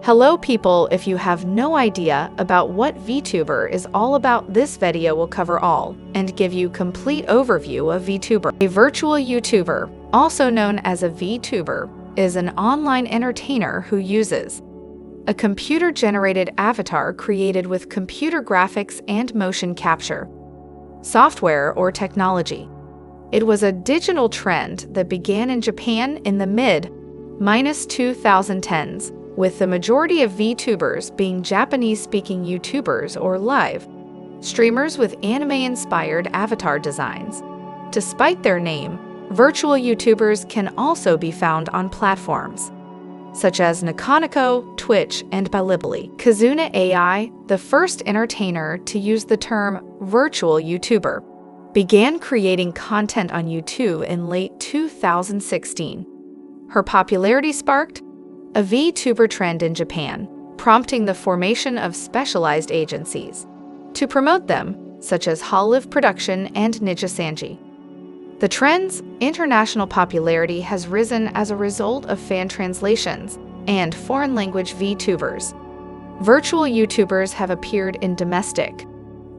Hello people, if you have no idea about what VTuber is all about, this video will cover all and give you complete overview of VTuber. A virtual YouTuber, also known as a VTuber, is an online entertainer who uses a computer-generated avatar created with computer graphics and motion capture software or technology. It was a digital trend that began in Japan in the mid-2010s, with the majority of VTubers being Japanese-speaking YouTubers or live streamers with anime-inspired avatar designs. Despite their name, virtual YouTubers can also be found on platforms such as Nikoniko, Twitch, and Bilibili. Kazuna AI, the first entertainer to use the term virtual YouTuber, began creating content on YouTube in late 2016. Her popularity sparked a VTuber trend in Japan, prompting the formation of specialized agencies to promote them, such as Holive Production and Ninja Sanji. The trend's international popularity has risen as a result of fan translations and foreign language VTubers. Virtual YouTubers have appeared in domestic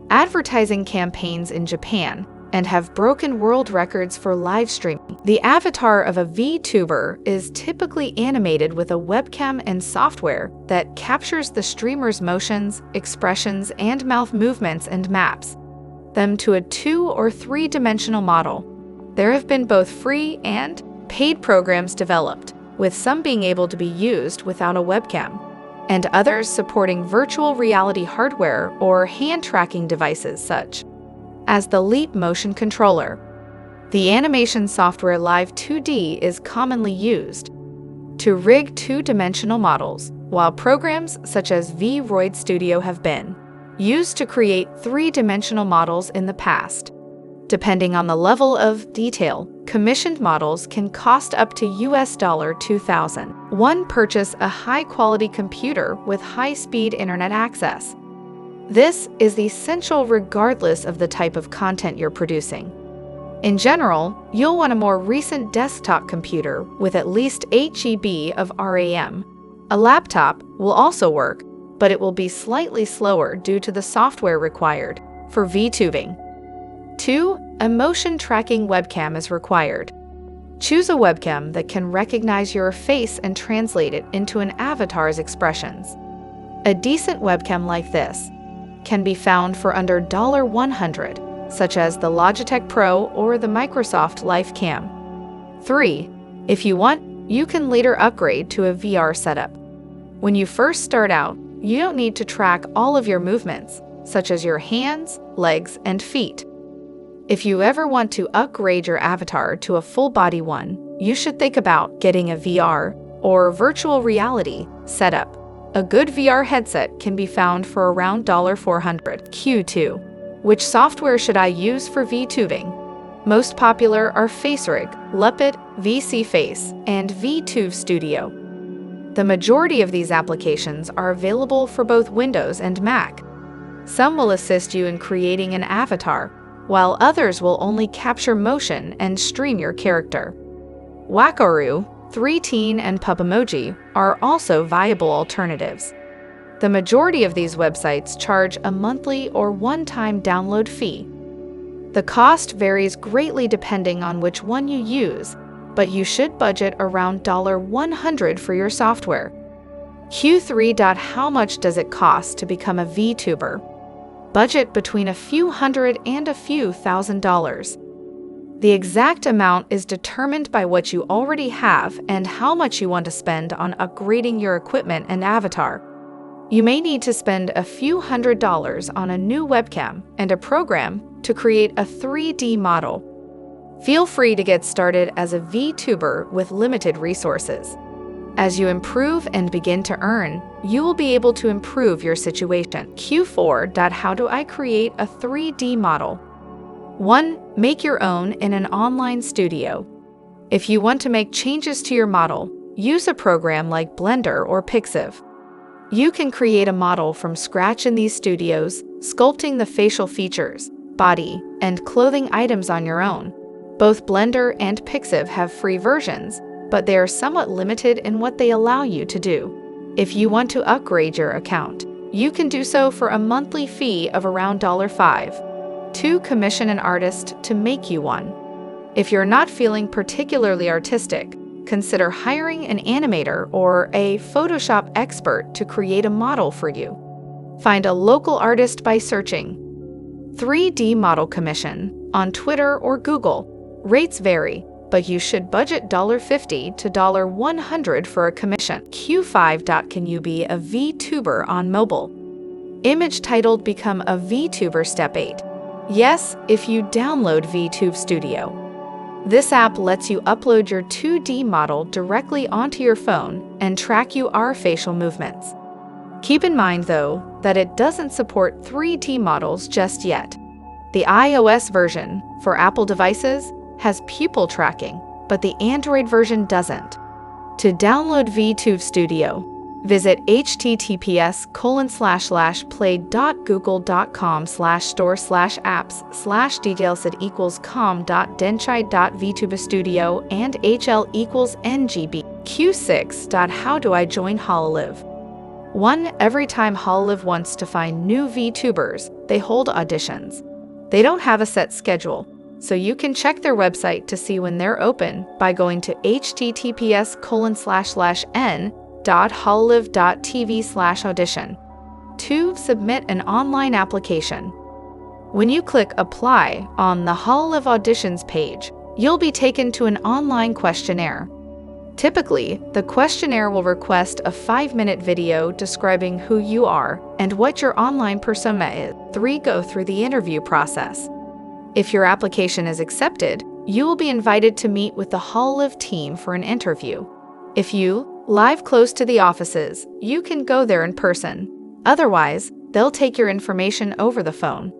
advertising campaigns in Japan and have broken world records for live streaming. The avatar of a VTuber is typically animated with a webcam and software that captures the streamer's motions, expressions, and mouth movements and maps them to a 2- or 3-dimensional model. There have been both free and paid programs developed, with some being able to be used without a webcam, and others supporting virtual reality hardware or hand-tracking devices such as the Leap motion controller. The animation software Live 2D is commonly used to rig 2-dimensional models, while programs such as V-Roid Studio have been used to create 3-dimensional models in the past. Depending on the level of detail, commissioned models can cost up to $2,000. 1. Purchase a high-quality computer with high-speed internet access. This is essential regardless of the type of content you're producing. In general, you'll want a more recent desktop computer with at least 8 GB of RAM. A laptop will also work, but it will be slightly slower due to the software required for VTubing. 2. A motion tracking webcam is required. Choose a webcam that can recognize your face and translate it into an avatar's expressions. A decent webcam like this can be found for under $100, such as the Logitech Pro or the Microsoft LifeCam. 3. If you want, you can later upgrade to a VR setup. When you first start out, you don't need to track all of your movements, such as your hands, legs, and feet. If you ever want to upgrade your avatar to a full-body one, you should think about getting a VR or virtual reality setup. A good VR headset can be found for around $400. Q2. Which software should I use for VTubing? Most popular are FaceRig, Leopard, VC Face, and VTube Studio. The majority of these applications are available for both Windows and Mac. Some will assist you in creating an avatar, while others will only capture motion and stream your character. Wakaru, 3Teen, and Pubemoji are also viable alternatives. The majority of these websites charge a monthly or one-time download fee. The cost varies greatly depending on which one you use, but you should budget around $100 for your software. Q3. How much does it cost to become a VTuber? Budget between a few hundred and a few $1,000s. The exact amount is determined by what you already have and how much you want to spend on upgrading your equipment and avatar. You may need to spend a few $100s on a new webcam and a program to create a 3D model. Feel free to get started as a VTuber with limited resources. As you improve and begin to earn, you will be able to improve your situation. Q4. How do I create a 3D model? 1. Make your own in an online studio. If you want to make changes to your model, use a program like Blender or Pixiv. You can create a model from scratch in these studios, sculpting the facial features, body, and clothing items on your own. Both Blender and Pixiv have free versions, but they are somewhat limited in what they allow you to do. If you want to upgrade your account, you can do so for a monthly fee of around $5 to commission an artist to make you one. If you're not feeling particularly artistic, consider hiring an animator or a Photoshop expert to create a model for you. Find a local artist by searching 3D Model Commission on Twitter or Google. Rates vary, but you should budget $50 to $100 for a commission. Q5. Can you be a VTuber on mobile? Image titled Become a VTuber Step 8. Yes, if you download VTube Studio. This app lets you upload your 2D model directly onto your phone and track your facial movements. Keep in mind, though, that it doesn't support 3D models just yet. The iOS version for Apple devices has pupil tracking, but the Android version doesn't. To download VTube Studio, visit https://play.google.com/store/apps/details@com.denchai.vtubestudio and hl=ngb. Q6. How do I join Hololive? 1. Every time Hololive wants to find new VTubers, they hold auditions. They don't have a set schedule, so you can check their website to see when they're open by going to https://n.hololive.tv/audition. 2. Submit an online application. When you click Apply on the Hololive Auditions page, you'll be taken to an online questionnaire. Typically, the questionnaire will request a 5-minute video describing who you are and what your online persona is. 3. Go through the interview process. If your application is accepted, you will be invited to meet with the Hololive team for an interview. If you live close to the offices, you can go there in person. Otherwise, they'll take your information over the phone.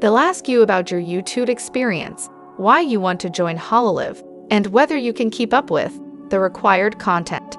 They'll ask you about your YouTube experience, why you want to join Hololive, and whether you can keep up with the required content.